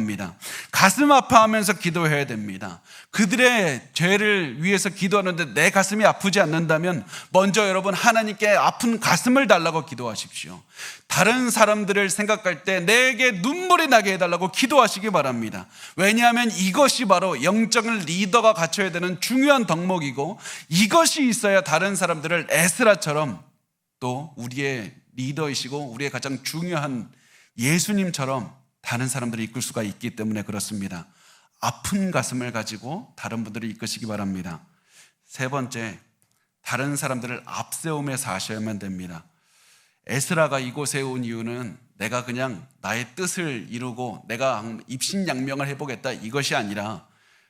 가슴 아파하면서 기도해야 됩니다. 그들의 죄를 위해서 기도하는데 내 가슴이 아프지 않는다면 먼저 여러분 하나님께 아픈 가슴을 달라고 기도하십시오. 다른 사람들을 생각할 때 내게 눈물이 나게 해달라고 기도하시기 바랍니다. 왜냐하면 이것이 바로 영적인 리더가 갖춰야 되는 중요한 덕목이고, 이것이 있어야 다른 사람들을 에스라처럼, 또 우리의 리더이시고 우리의 가장 중요한 예수님처럼 다른 사람들을 이끌 수가 있기 때문에 그렇습니다. 아픈 가슴을 가지고 다른 분들을 이끄시기 바랍니다. 세 번째, 다른 사람들을 앞세우며 사셔야만 됩니다. 에스라가 이곳에 온 이유는 내가 그냥 나의 뜻을 이루고 내가 입신양명을 해보겠다, 이것이 아니라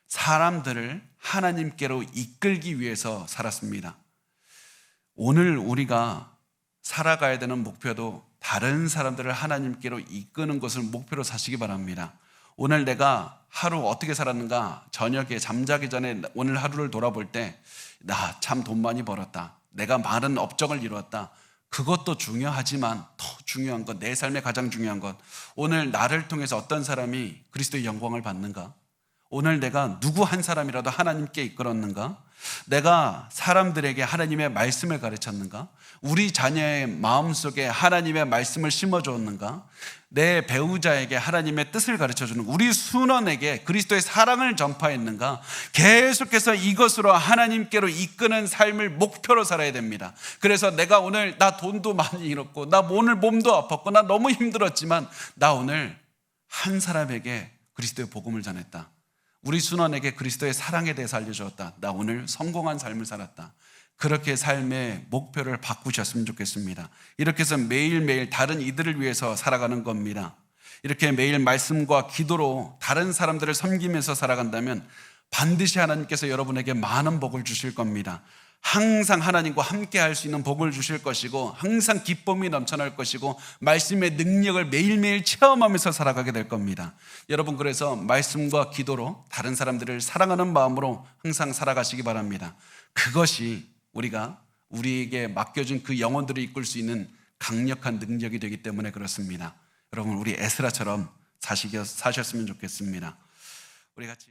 사람들을 하나님께로 이끌기 위해서 살았습니다. 오늘 우리가 살아가야 되는 목표도 다른 사람들을 하나님께로 이끄는 것을 목표로 사시기 바랍니다. 오늘 내가 하루 어떻게 살았는가, 저녁에 잠자기 전에 오늘 하루를 돌아볼 때 나 참 돈 많이 벌었다, 내가 많은 업적을 이루었다, 그것도 중요하지만 더 중요한 것, 내 삶의 가장 중요한 것, 오늘 나를 통해서 어떤 사람이 그리스도의 영광을 받는가, 오늘 내가 누구 한 사람이라도 하나님께 이끌었는가, 내가 사람들에게 하나님의 말씀을 가르쳤는가, 우리 자녀의 마음속에 하나님의 말씀을 심어주었는가, 내 배우자에게 하나님의 뜻을 가르쳐주는, 우리 순원에게 그리스도의 사랑을 전파했는가, 계속해서 이것으로 하나님께로 이끄는 삶을 목표로 살아야 됩니다. 그래서 내가 오늘 나 돈도 많이 잃었고 나 오늘 몸도 아팠고 나 너무 힘들었지만 나 오늘 한 사람에게 그리스도의 복음을 전했다, 우리 순원에게 그리스도의 사랑에 대해서 알려주었다, 나 오늘 성공한 삶을 살았다. 그렇게 삶의 목표를 바꾸셨으면 좋겠습니다. 이렇게 해서 매일매일 다른 이들을 위해서 살아가는 겁니다. 이렇게 매일 말씀과 기도로 다른 사람들을 섬기면서 살아간다면 반드시 하나님께서 여러분에게 많은 복을 주실 겁니다. 항상 하나님과 함께 할 수 있는 복을 주실 것이고, 항상 기쁨이 넘쳐날 것이고, 말씀의 능력을 매일매일 체험하면서 살아가게 될 겁니다. 여러분, 그래서 말씀과 기도로 다른 사람들을 사랑하는 마음으로 항상 살아가시기 바랍니다. 그것이 우리에게 맡겨준 그 영혼들을 이끌 수 있는 강력한 능력이 되기 때문에 그렇습니다. 여러분, 우리 에스라처럼 사셨으면 좋겠습니다. 우리 같이